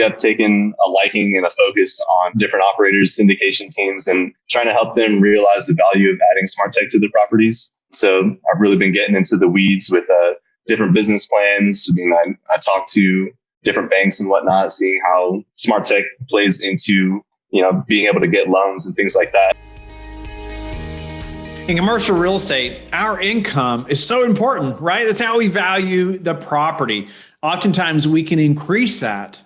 I've taken a liking and a focus on different operators, syndication teams, and trying to help them realize the value of adding smart tech to their properties. So I've really been getting into the weeds with different business plans. I talk to different banks and whatnot, seeing how smart tech plays into, being able to get loans and things like that. In commercial real estate, our income is so important, right? That's how we value the property. Oftentimes we can increase that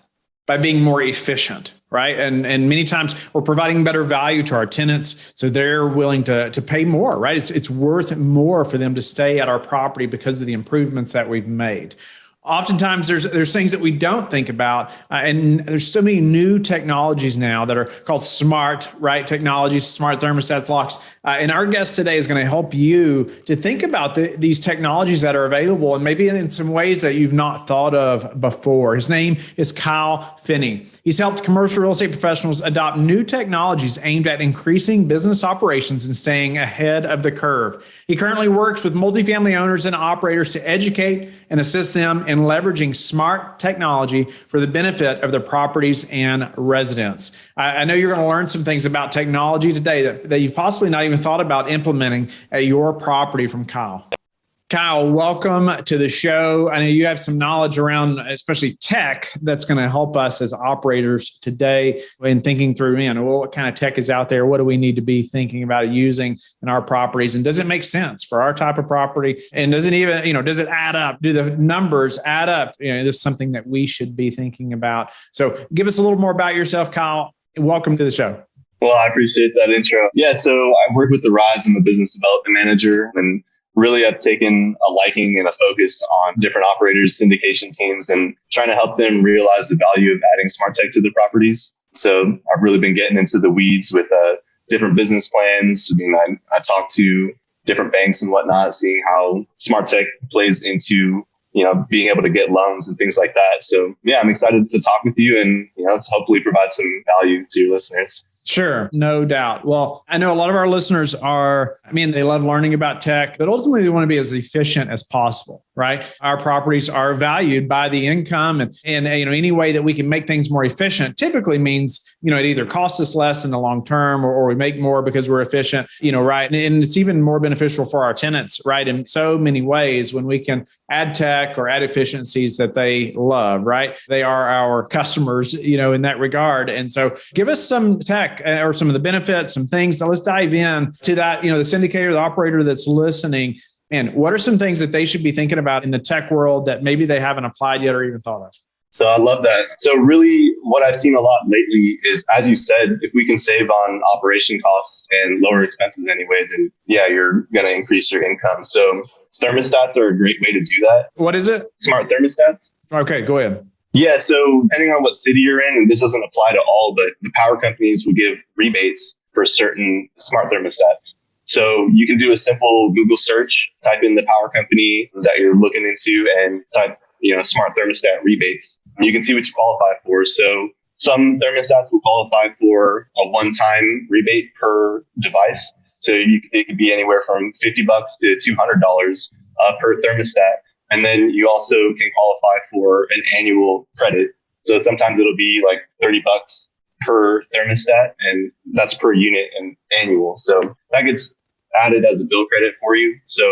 by being more efficient, right? And many times we're providing better value to our tenants, so they're willing to pay more, right? It's worth more for them to stay at our property because of the improvements that we've made. Oftentimes there's things that we don't think about, and there's so many new technologies now that are called smart, right? Technologies, smart thermostats, locks. And our guest today is going to help you to think about these technologies that are available, and maybe in some ways that you've not thought of before. His name is Kyle Finney. He's helped commercial real estate professionals adopt new technologies aimed at increasing business operations and staying ahead of the curve. He currently works with multifamily owners and operators to educate and assist them in leveraging smart technology for the benefit of their properties and residents. I know you're going to learn some things about technology today that you've possibly not even thought about implementing at your property from Kyle. Kyle, welcome to the show. I know you have some knowledge around especially tech that's going to help us as operators today in thinking through, what kind of tech is out there? What do we need to be thinking about using in our properties? And does it make sense for our type of property? And does it even, does it add up? Do the numbers add up? This is something that we should be thinking about. So give us a little more about yourself, Kyle. Welcome to the show. Well, I appreciate that intro. Yeah, so I work with Arize. I'm a business development manager, and really I've taken a liking and a focus on different operators, syndication teams, and trying to help them realize the value of adding smart tech to their properties. So I've really been getting into the weeds with different business plans. I talk to different banks and whatnot, seeing how smart tech plays into, being able to get loans and things like that. So yeah, I'm excited to talk with you and, to hopefully provide some value to your listeners. Sure, no doubt. Well, I know a lot of our listeners they love learning about tech, but ultimately they want to be as efficient as possible, right? Our properties are valued by the income, and any way that we can make things more efficient typically means, it either costs us less in the long term or we make more because we're efficient, right? And it's even more beneficial for our tenants, right? In so many ways when we can add tech or add efficiencies that they love, right? They are our customers, in that regard. And so give us some tech or some of the benefits, some things. So let's dive in to that, the syndicator, the operator that's listening. And what are some things that they should be thinking about in the tech world that maybe they haven't applied yet or even thought of? So I love that. So really what I've seen a lot lately is, as you said, if we can save on operation costs and lower expenses anyway, then yeah, you're going to increase your income. So thermostats are a great way to do that. What is it? Smart thermostats. Okay, go ahead. Yeah, so depending on what city you're in, and this doesn't apply to all, but the power companies will give rebates for certain smart thermostats. So you can do a simple Google search, type in the power company that you're looking into and type, smart thermostat rebates. You can see what you qualify for. So some thermostats will qualify for a one-time rebate per device. So it could be anywhere from $50 to $200 per thermostat. And then you also can qualify for an annual credit. So sometimes it'll be like $30 per thermostat, and that's per unit and annual. So that gets added as a bill credit for you. So,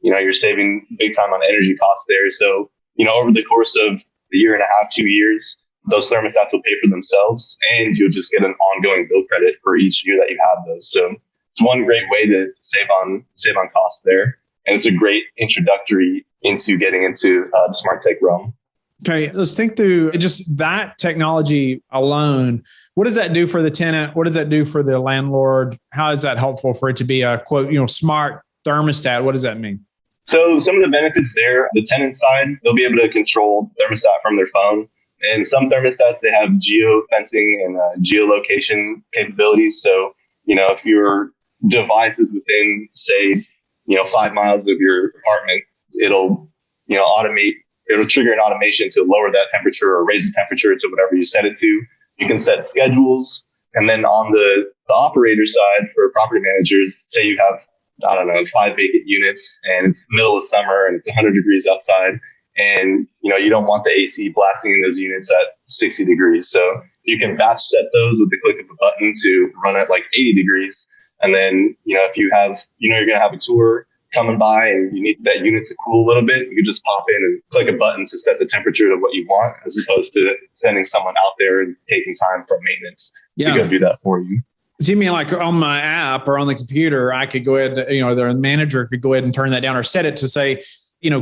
you're saving big time on energy costs there. So, over the course of a year and a half, 2 years, those thermostats will pay for themselves, and you'll just get an ongoing bill credit for each year that you have those. So it's one great way to save on costs there. And it's a great introductory into getting into the smart tech realm. Okay, let's think through just that technology alone. What does that do for the tenant? What does that do for the landlord? How is that helpful for it to be a quote, smart thermostat? What does that mean? So some of the benefits there, the tenant side, they'll be able to control thermostat from their phone. And some thermostats, they have geo-fencing and geolocation capabilities. So, if your device is within, say, 5 miles of your apartment, it'll trigger an automation to lower that temperature or raise the temperature to whatever you set it to. You can set schedules. And then on the operator side for property managers, say you have, 5 vacant units and it's the middle of summer and it's 100 degrees outside. And, you don't want the AC blasting in those units at 60 degrees. So you can batch set those with the click of a button to run at like 80 degrees. And then, if you have, you're going to have a tour coming by and you need that unit to cool a little bit, you can just pop in and click a button to set the temperature to what you want, as opposed to sending someone out there and taking time from maintenance to go do that for you. So you mean like on my app or on the computer, I could go ahead, the manager could go ahead and turn that down or set it to say,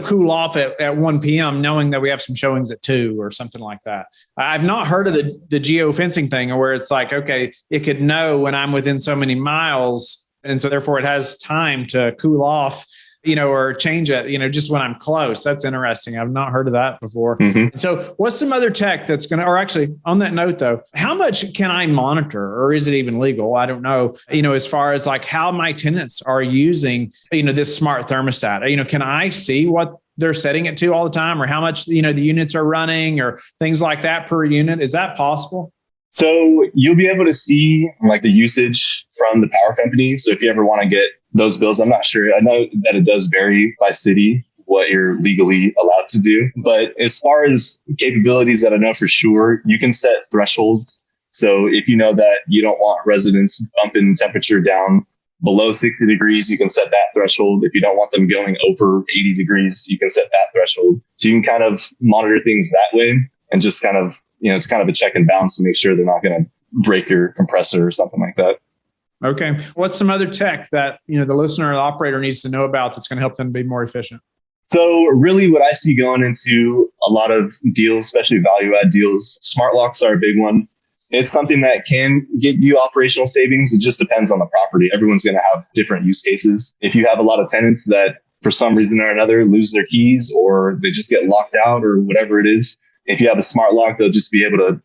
cool off at 1 p.m., knowing that we have some showings at 2 or something like that. I've not heard of the geofencing thing where it's like, okay, it could know when I'm within so many miles. And so therefore it has time to cool off, or change it, just when I'm close. That's interesting. I've not heard of that before. Mm-hmm. So what's some other tech that's going to, or actually on that note though, how much can I monitor, or is it even legal? I don't know, as far as like how my tenants are using, this smart thermostat, can I see what they're setting it to all the time, or how much, the units are running or things like that per unit? Is that possible? So you'll be able to see like the usage from the power company. So if you ever want to get those bills, I'm not sure. I know that it does vary by city what you're legally allowed to do. But as far as capabilities that I know for sure, you can set thresholds. So if you know that you don't want residents bumping temperature down below 60 degrees, you can set that threshold. If you don't want them going over 80 degrees, you can set that threshold. So you can kind of monitor things that way and just kind of, it's kind of a check and balance to make sure they're not going to break your compressor or something like that. Okay. What's some other tech that, the listener or the operator needs to know about that's going to help them be more efficient? So really what I see going into a lot of deals, especially value add deals, smart locks are a big one. It's something that can give you operational savings. It just depends on the property. Everyone's going to have different use cases. If you have a lot of tenants that for some reason or another lose their keys, or they just get locked out, or whatever it is, if you have a smart lock, they'll just be able to,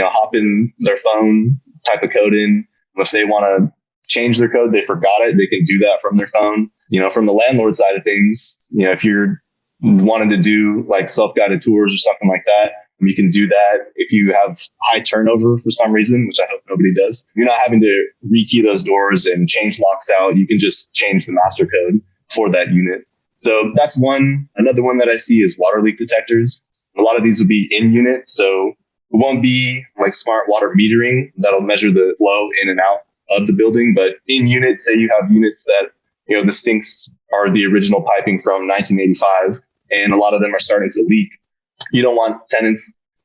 hop in their phone, type a code in. If they want to change their code, they forgot it, they can do that from their phone. From the landlord side of things, if you're wanting to do like self-guided tours or something like that, you can do that. If you have high turnover for some reason, which I hope nobody does, you're not having to rekey those doors and change locks out. You can just change the master code for that unit. So that's one. Another one that I see is water leak detectors. A lot of these will be in unit. So it won't be like smart water metering that'll measure the flow in and out of the building, but in unit, say you have units that, the sinks are the original piping from 1985, and a lot of them are starting to leak. You don't want tenants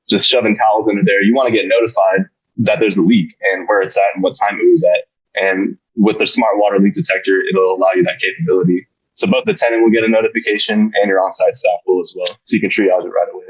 just shoving towels into there. You want to get notified that there's a leak and where it's at and what time it was at. And with the smart water leak detector, it'll allow you that capability. So both the tenant will get a notification and your on-site staff will as well. So you can triage it right away.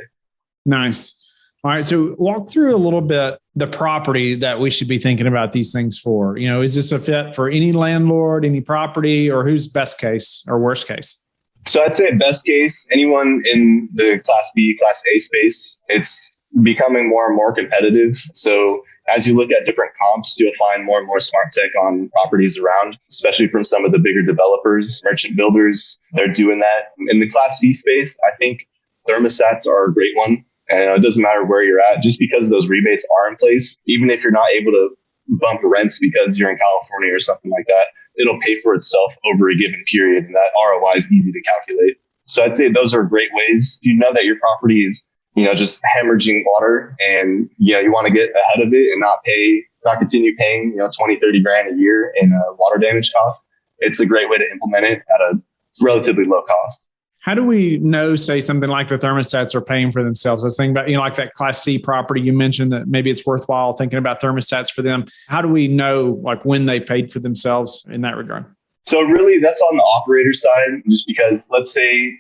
Nice. All right. So walk through a little bit the property that we should be thinking about these things for. Is this a fit for any landlord, any property, or who's best case or worst case? So I'd say best case, anyone in the Class B, Class A space. It's becoming more and more competitive. So as you look at different comps, you'll find more and more smart tech on properties around, especially from some of the bigger developers, merchant builders. They're doing that. In the Class C space, I think thermostats are a great one. And it doesn't matter where you're at, just because those rebates are in place, even if you're not able to bump rents because you're in California or something like that, it'll pay for itself over a given period. And that ROI is easy to calculate. So I'd say those are great ways. If you know that your property is, just hemorrhaging water and, you want to get ahead of it and not continue paying, 20, 30 grand a year in water damage cost, it's a great way to implement it at a relatively low cost. How do we know, say, something like the thermostats are paying for themselves? I was thinking about, like that Class C property you mentioned, that maybe it's worthwhile thinking about thermostats for them. How do we know like when they paid for themselves in that regard? So really that's on the operator side, just because let's say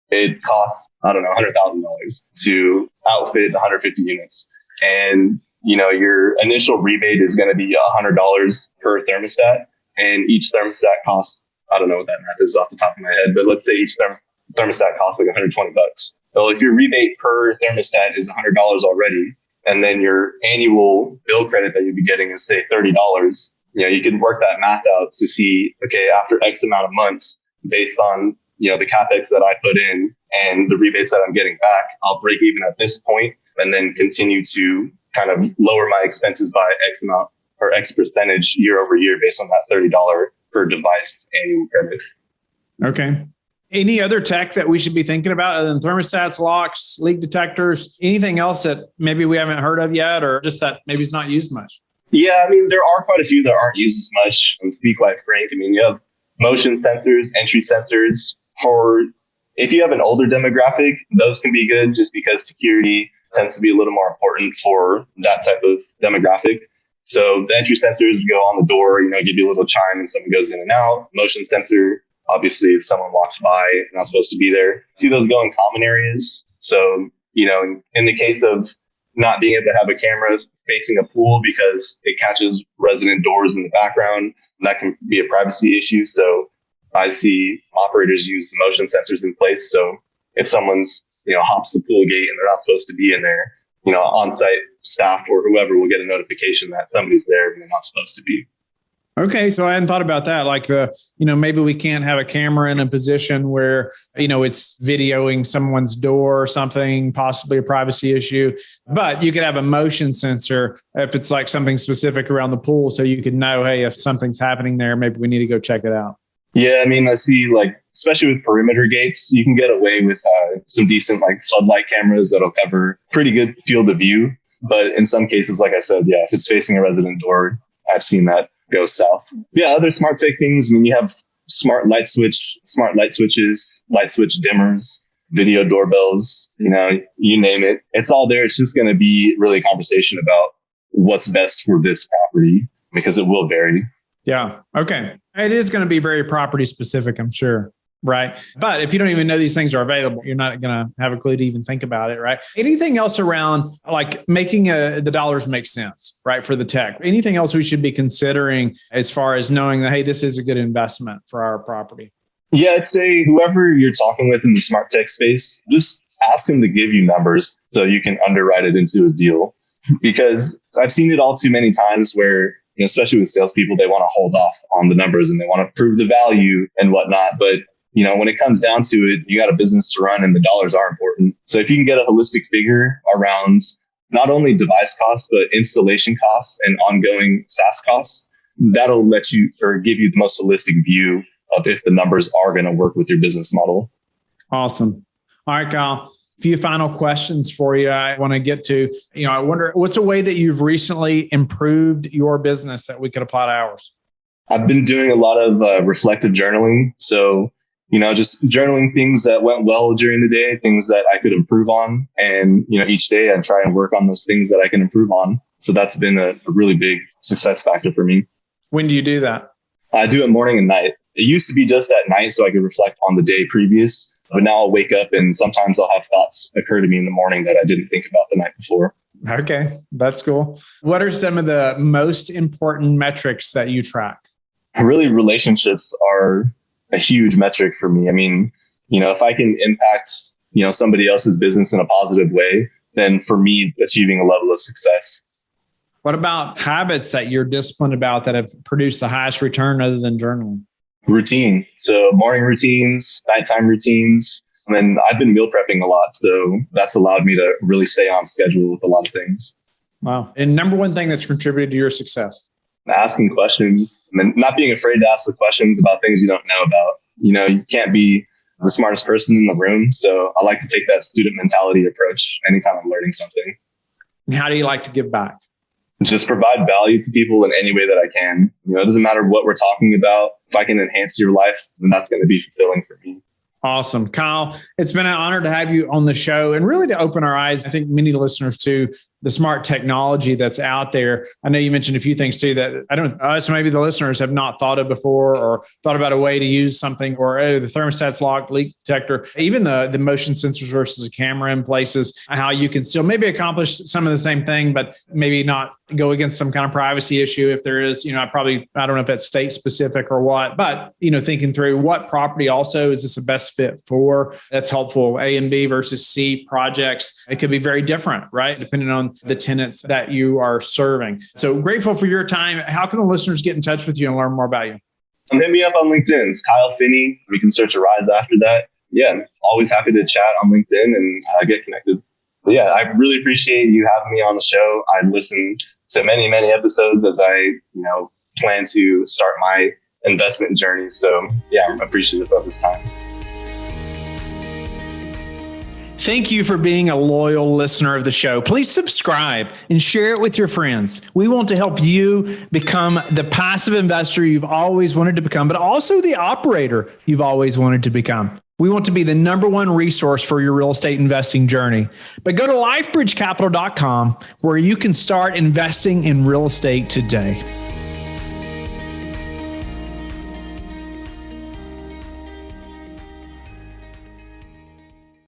it costs, $100,000 to outfit 150 units. And, your initial rebate is going to be $100 per thermostat. And each thermostat costs, I don't know what that math is off the top of my head, but let's say each thermostat costs like $120. Well, if your rebate per thermostat is $100 already, and then your annual bill credit that you'd be getting is say $30, you can work that math out to see, okay, after X amount of months, based on, the CapEx that I put in and the rebates that I'm getting back, I'll break even at this point and then continue to kind of lower my expenses by X amount or X percentage year over year based on that $30 per device annual credit. Okay. Any other tech that we should be thinking about other than thermostats, locks, leak detectors, anything else that maybe we haven't heard of yet, or just that maybe it's not used much? Yeah, I mean, there are quite a few that aren't used as much. And to be quite frank, I mean, you have motion sensors, entry sensors. For if you have an older demographic, those can be good just because security tends to be a little more important for that type of demographic. So the entry sensors go on the door, give you a little chime and someone goes in and out. Motion sensor, obviously, if someone walks by, not supposed to be there. See those go in common areas. So, in the case of not being able to have a camera facing a pool because it catches resident doors in the background, that can be a privacy issue. So I see operators use the motion sensors in place. So if someone's, hops the pool gate and they're not supposed to be in there, on-site staff or whoever will get a notification that somebody's there and they're not supposed to be. Okay. So I hadn't thought about that. Like maybe we can't have a camera in a position where, it's videoing someone's door or something, possibly a privacy issue, but you could have a motion sensor if it's like something specific around the pool. So you can know, hey, if something's happening there, maybe we need to go check it out. Yeah. I mean, I see especially with perimeter gates, you can get away with some decent floodlight cameras that'll cover pretty good field of view. But in some cases, like I said, yeah, if it's facing a resident door, I've seen that go south. Yeah, other smart tech things. I mean, you have smart light switches, light switch dimmers, video doorbells, you name it. It's all there. It's just going to be really a conversation about what's best for this property because it will vary. Yeah. Okay. It is going to be very property specific, I'm sure. Right. But if you don't even know these things are available, you're not going to have a clue to even think about it. Right. Anything else around making the dollars make sense, right, for the tech? Anything else we should be considering as far as knowing that, hey, this is a good investment for our property? Yeah, I'd say whoever you're talking with in the smart tech space, just ask them to give you numbers so you can underwrite it into a deal. Because I've seen it all too many times where, especially with salespeople, they want to hold off on the numbers and they want to prove the value and whatnot. But when it comes down to it, you got a business to run and the dollars are important. So if you can get a holistic figure around not only device costs, but installation costs and ongoing SaaS costs, that'll let you or give you the most holistic view of if the numbers are going to work with your business model. Awesome. All right, Kyle. A few final questions for you. I want to get to, I wonder, what's a way that you've recently improved your business that we could apply to ours? I've been doing a lot of reflective journaling. So just journaling things that went well during the day, things that I could improve on. And, each day I try and work on those things that I can improve on. So that's been a really big success factor for me. When do you do that? I do it morning and night. It used to be just at night so I could reflect on the day previous. But now I'll wake up and sometimes I'll have thoughts occur to me in the morning that I didn't think about the night before. Okay, that's cool. What are some of the most important metrics that you track? Really, relationships are a huge metric for me. I mean, if I can impact, somebody else's business in a positive way, then for me, achieving a level of success. What about habits that you're disciplined about that have produced the highest return other than journaling? Routine. So morning routines, nighttime routines. And then I've been meal prepping a lot. So that's allowed me to really stay on schedule with a lot of things. Wow. And number one thing that's contributed to your success? Asking questions and not being afraid to ask the questions about things you don't know about. You can't be the smartest person in the room. So I like to take that student mentality approach anytime I'm learning something. And how do you like to give back? Just provide value to people in any way that I can. It doesn't matter what we're talking about. If I can enhance your life, then that's going to be fulfilling for me. Awesome. Kyle, it's been an honor to have you on the show and really to open our eyes, I think many listeners to the smart technology that's out there. I know you mentioned a few things too that us, maybe the listeners have not thought of before or thought about a way to use something or the thermostat's locked, leak detector, even the motion sensors versus a camera in places, how you can still maybe accomplish some of the same thing, but maybe not go against some kind of privacy issue. If there is, I don't know if that's state specific or what, but, thinking through what property also is this the best fit for, that's helpful. A and B versus C projects. It could be very different, right? Depending on the tenants that you are serving. So grateful for your time. How can the listeners get in touch with you and learn more about you? Hit me up on LinkedIn. It's Kyle Finney. We can search Arize after that. Yeah, I'm always happy to chat on LinkedIn and get connected. But yeah, I really appreciate you having me on the show. I listened to many, many episodes as I, plan to start my investment journey. So yeah, I'm appreciative of this time. Thank you for being a loyal listener of the show. Please subscribe and share it with your friends. We want to help you become the passive investor you've always wanted to become, but also the operator you've always wanted to become. We want to be the #1 resource for your real estate investing journey. But go to lifebridgecapital.com where you can start investing in real estate today.